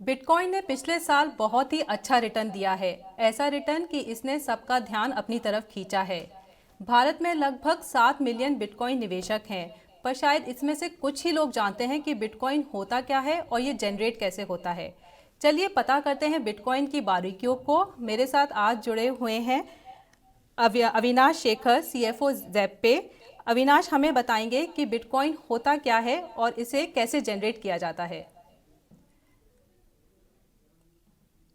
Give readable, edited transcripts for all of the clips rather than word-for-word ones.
Bitcoin ने पिछले साल बहुत ही अच्छा रिटर्न दिया है। ऐसा रिटर्न कि इसने सबका ध्यान अपनी तरफ खींचा है। भारत में लगभग 7 मिलियन बिटकॉइन निवेशक हैं, पर शायद इसमें से कुछ ही लोग जानते हैं कि बिटकॉइन होता क्या है और ये जनरेट कैसे होता है। चलिए पता करते हैं बिटकॉइन की बारीकियों को। मेरे साथ आज जुड़े हुए हैं अविनाश शेखर, सीएफओ ज़ेप पे। अविनाश हमें बताएंगे कि बिटकॉइन होता क्या है और इसे कैसे जनरेट किया जाता है।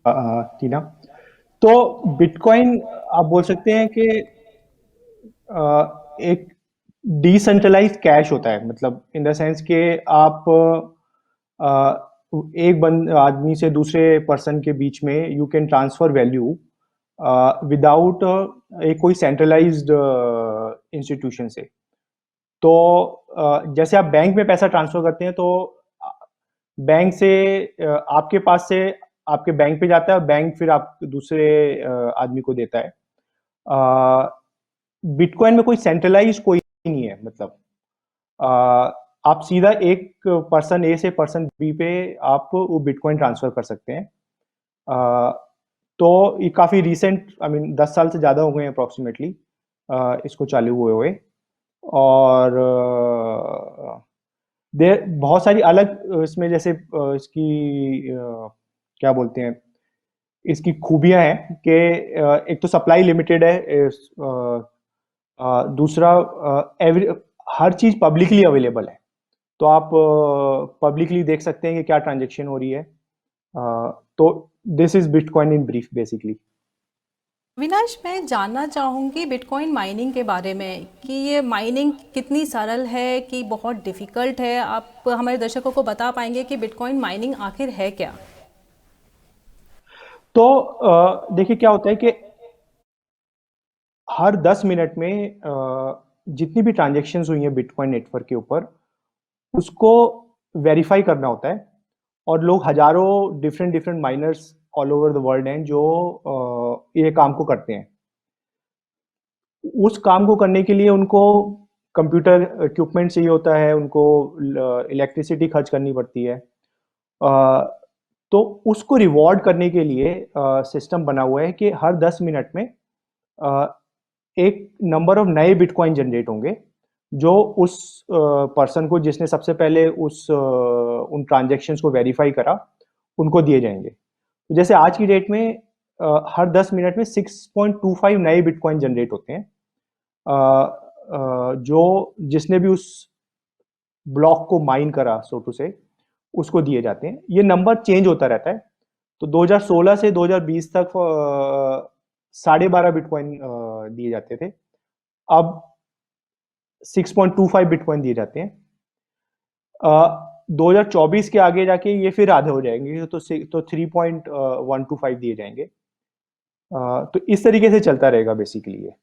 टीना, तो बिटकॉइन आप बोल सकते हैं कि एक डिसेंट्रलाइज्ड कैश होता है। मतलब इन द सेंस कि आप अ, एक बंद आदमी से दूसरे पर्सन के बीच में you can transfer value without एक कोई सेंट्रलाइज्ड इंस्टीट्यूशन से। तो जैसे आप बैंक में पैसा ट्रांसफर करते हैं तो बैंक से आपके पास से आपके बैंक पे जाता है और बैंक फिर आप दूसरे आदमी को देता है। बिटकॉइन में कोई सेंट्रलाइज कोई नहीं है। मतलब अ, आप सीधा एक पर्सन ए से पर्सन बी पे आप वो बिटकॉइन ट्रांसफर कर सकते हैं। अ, तो ये काफ़ी रीसेंट, आई मीन 10 साल से ज़्यादा हो गए हैं अप्रॉक्सीमेटली इसको चालू हुए हुए। और देर बहुत सारी अलग इसमें जैसे इसकी क्या बोलते हैं, इसकी खूबियां हैं कि एक तो सप्लाई लिमिटेड है। दूसरा एवरी हर चीज पब्लिकली अवेलेबल है। तो आप पब्लिकली देख सकते हैं कि क्या ट्रांजैक्शन हो रही है। तो this is bitcoin in brief basically. Avinash, मैं जानना चाहूँगी बिटकॉइन माइनिंग के बारे में कि ये माइनिंग कितनी सरल है कि बहुत डिफ़िकल्ट है। आप हमारे दर्शकों को बता पाएंगे कि बिटकॉइन माइनिंग आखिर है क्या? तो देखिए क्या होता है कि हर 10 मिनट में जितनी भी ट्रांजैक्शंस हुई हैं बिटकॉइन नेटवर्क के ऊपर, उसको वेरीफाई करना होता है। और लोग हजारों different different miners all over the world हैं जो ये काम को करते हैं। उस काम को करने के लिए उनको कंप्यूटर इक्विपमेंट चाहिए होता है, उनको इलेक्ट्रिसिटी खर्च करनी पड़ती है। अ, तो उसको रिवॉर्ड करने के लिए सिस्टम बना हुआ है कि हर 10 मिनट में अ, एक नंबर ऑफ नए बिटकॉइन जनरेट होंगे जो उस पर्सन को जिसने सबसे पहले उन ट्रांजैक्शंस को वेरीफाई करा उनको दिए जाएंगे। तो जैसे आज की डेट में हर 10 मिनट में 6.25 नए बिटकॉइन जनरेट होते हैं जो जिसने भी उस ब्लॉक को माइन करा सो टू से उसको दिए जाते हैं। ये नंबर चेंज होता रहता है। तो 2016 से 2020 तक 12.5 बिटकॉइन दिए जाते थे। अब 6.25 बिटकॉइन दिए जाते हैं। 2024 के आगे जाके ये फिर आधे हो जाएंगे, तो 3.125 दिए जाएंगे। तो इस तरीके से चलता रहेगा बेसिकली ये।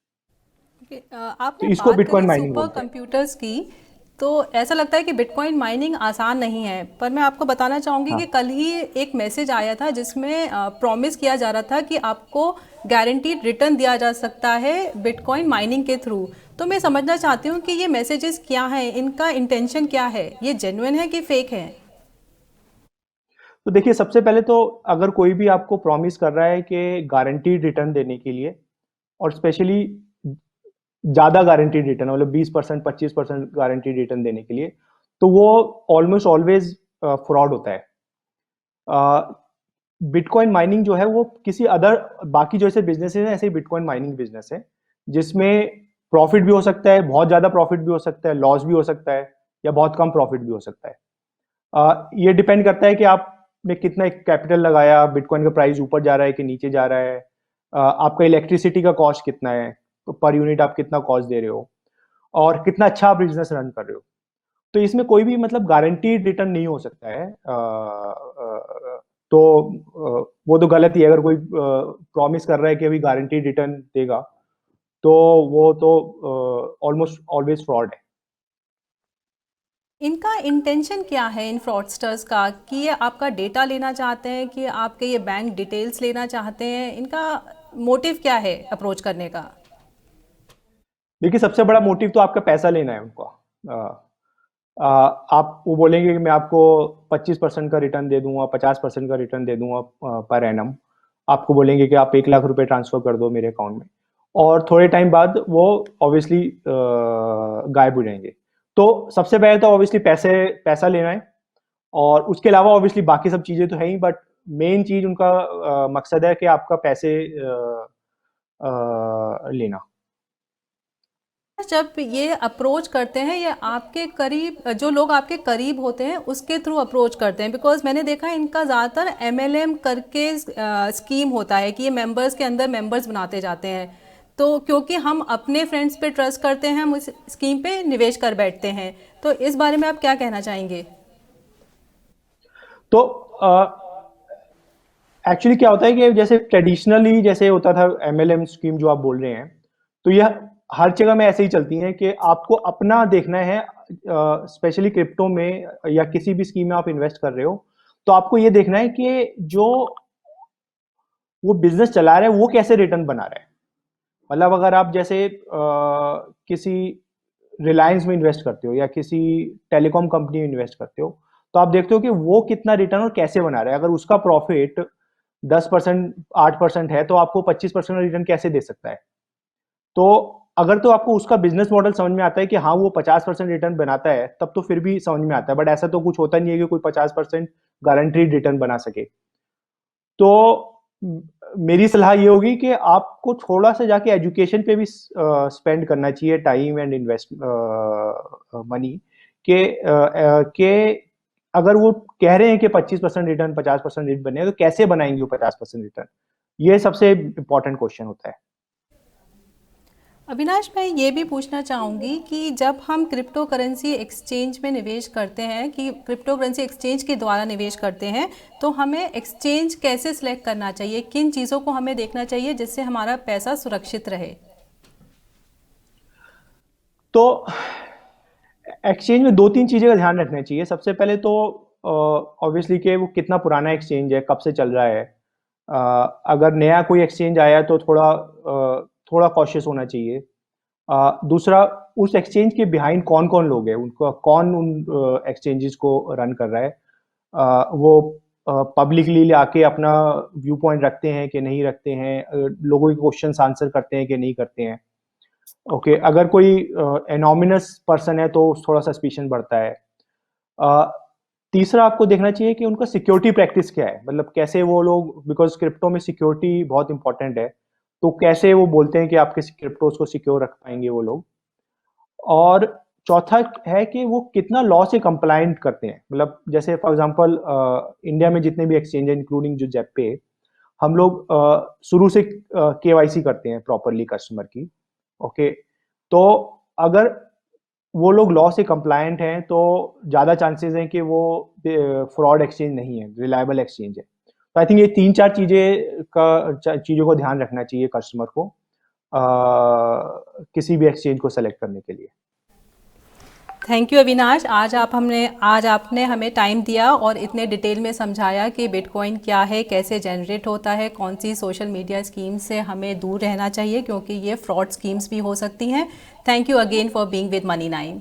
तो आपने इसको बात बिटकॉइन करी माइनिंग सुपर बोलते हैं। कंप्यूटर्स की, तो ऐसा लगता है कि बिटकॉइन माइनिंग आसान नहीं है। पर मैं आपको बताना चाहूँगी कि हाँ, कल ही एक मैसेज आया था जिसमें प्रॉमिस किया जा रहा था कि आपको गारंटीड रिटर्न दिया जा सकता है बिटकॉइन माइनिंग के थ्रू। तो मैं समझना चाहती हूँ कि ये मैसेजेस क्या हैं, इनका इंटेंशन क्या है, ये जेन्युइन है कि फेक है? तो देखिए सबसे पहले तो अगर कोई भी आपको प्रॉमिस कर रहा है कि गारंटीड रिटर्न देने के लिए, और स्पेशली ज़्यादा गारंटीड रिटर्न मतलब 20% 25% गारंटीड रिटर्न देने के लिए, तो वो ऑलमोस्ट ऑलवेज फ्रॉड होता है। बिटकॉइन माइनिंग जो है वो किसी अदर बाकी जो ऐसे बिजनेसेस हैं ऐसे ही बिटकॉइन माइनिंग बिजनेस है जिसमें प्रॉफिट भी हो सकता है, बहुत ज़्यादा प्रॉफिट भी हो सकता है, लॉस भी हो सकता है, या बहुत कम प्रॉफिट भी हो सकता है। ये डिपेंड करता है कि आपने कितना कैपिटल लगाया, बिटकॉइन का प्राइस ऊपर जा रहा है कि नीचे जा रहा है, आपका इलेक्ट्रिसिटी का कॉस्ट कितना है, पर यूनिट आप कितना कॉस्ट दे रहे हो, और कितना अच्छा आप बिजनेस रन कर रहे हो। तो इसमें कोई भी मतलब गारंटीड रिटर्न नहीं हो सकता है। तो वो तो गलत ही है। अगर कोई प्रॉमिस कर रहा है कि अभी गारंटीड रिटर्न देगा, तो वो तो ऑलमोस्ट ऑलवेज फ्रॉड है। इनका इंटेंशन क्या है इन फ्रॉडस्टर्स का, कि ये आपका डेटा लेना चाहते हैं कि आपके ये बैंक डिटेल्स लेना चाहते हैं? इनका मोटिव क्या है अप्रोच करने का? देखिए सबसे बड़ा मोटिव तो आपका पैसा लेना है उनका। आप वो बोलेंगे कि मैं आपको 25% का रिटर्न दे दूंगा, 50% का रिटर्न दे दूंगा पर एनम। आपको बोलेंगे कि आप 1 लाख रुपए ट्रांसफर कर दो मेरे अकाउंट में, और थोड़े टाइम बाद वो ऑब्वियसली गायब हो जाएंगे। तो सबसे पहले तो ऑब्वियसली पैसा लेना है, और उसके अलावा ऑब्वियसली बाकी सब चीजें तो है ही, बट मेन चीज उनका मकसद है कि आपका पैसे लेना। जब ये अप्रोच करते हैं, ये आपके करीब जो लोग आपके करीब होते हैं उसके थ्रू अप्रोच करते हैं? बिकॉज मैंने देखा है इनका ज़्यादातर एमएलएम करके स्कीम होता है कि ये मेंबर्स के अंदर मेंबर्स बनाते जाते हैं। तो क्योंकि हम अपने फ्रेंड्स पे ट्रस्ट करते हैं, हम इस स्कीम पे निवेश कर बैठते हैं। तो इस बारे में आप क्या कहना चाहेंगे? तो एक्चुअली क्या होता है कि जैसे ट्रेडिशनली जैसे होता था एमएलएम स्कीम जो आप बोल रहे हैं, तो यह हर जगह में ऐसे ही चलती हैं कि आपको अपना देखना है। स्पेशली क्रिप्टो में या किसी भी स्कीम में आप इन्वेस्ट कर रहे हो, तो आपको ये देखना है कि जो वो बिजनेस चला रहा है वो कैसे रिटर्न बना रहा है। मतलब अगर आप जैसे किसी रिलायंस में इन्वेस्ट करते हो या किसी टेलीकॉम कंपनी में इन्वेस्ट करते हो, तो आप देखते हो कि वो कितना रिटर्न और कैसे बना रहा है। अगर उसका प्रॉफिट 10%, 8% है, तो आपको 25% का रिटर्न कैसे दे सकता है? तो अगर तो आपको उसका बिजनेस मॉडल समझ में आता है कि हाँ वो 50% रिटर्न बनाता है, तब तो फिर भी समझ में आता है। बट ऐसा तो कुछ होता नहीं है कि कोई 50% गारंटीड रिटर्न बना सके। तो मेरी सलाह ये होगी कि आपको थोड़ा सा जाके एजुकेशन पे भी स्पेंड करना चाहिए, टाइम एंड इन्वेस्ट मनी के अगर वो कह रहे हैं कि 25% रिटर्न, 50% रिटर्न बने, तो कैसे बनाएंगे वो 50% रिटर्न? ये सबसे इम्पोर्टेंट क्वेश्चन होता है। अविनाश, मैं ये भी पूछना चाहूँगी कि जब हम क्रिप्टो करेंसी एक्सचेंज में निवेश करते हैं, कि क्रिप्टो करेंसी एक्सचेंज के द्वारा निवेश करते हैं, तो हमें एक्सचेंज कैसे सिलेक्ट करना चाहिए? किन चीज़ों को हमें देखना चाहिए जिससे हमारा पैसा सुरक्षित रहे? तो एक्सचेंज में दो तीन चीजें का ध्यान रखना चाहिए। सबसे पहले तो ऑब्वियसली कि वो कितना पुराना एक्सचेंज है, कब से चल रहा है। अगर नया कोई एक्सचेंज आया तो थोड़ा कॉशियस होना चाहिए। दूसरा, उस एक्सचेंज के बिहाइंड कौन कौन लोग हैं, उनका कौन उन एक्सचेंजेस को रन कर रहा है। वो पब्लिकली आके अपना व्यू पॉइंट रखते हैं कि नहीं रखते हैं, लोगों के क्वेश्चंस आंसर करते हैं कि नहीं करते हैं। ओके, अगर कोई एनोमिनस पर्सन है तो थोड़ा सस्पिशन बढ़ता है। अ, तीसरा, आपको देखना चाहिए कि उनका सिक्योरिटी प्रैक्टिस क्या है, मतलब कैसे वो लोग, बिकॉज क्रिप्टो में सिक्योरिटी बहुत इंपॉर्टेंट है, तो कैसे वो बोलते हैं कि आपके क्रिप्टोज को सिक्योर रख पाएंगे वो लोग। और चौथा है कि वो कितना लॉ से कंप्लायंट करते हैं। मतलब जैसे फॉर एग्जांपल इंडिया में जितने भी एक्सचेंज है इंक्लूडिंग जो जेपे, हम लोग शुरू से केवाईसी करते हैं प्रॉपरली कस्टमर की। ओके, तो अगर वो लोग लॉ से कंप्लायंट हैं तो ज़्यादा चांसेस हैं कि वो फ्रॉड एक्सचेंज नहीं है, रिलायबल एक्सचेंज है। तो आई थिंक ये तीन चार चीज़ों को ध्यान रखना चाहिए कस्टमर को किसी भी एक्सचेंज को सेलेक्ट करने के लिए। थैंक यू अविनाश, आज आपने हमें टाइम दिया और इतने डिटेल में समझाया कि बिटकॉइन क्या है, कैसे जनरेट होता है, कौन सी सोशल मीडिया स्कीम से हमें दूर रहना चाहिए क्योंकि ये फ्रॉड स्कीम्स भी हो सकती हैं। Thank you again for being with मनी9।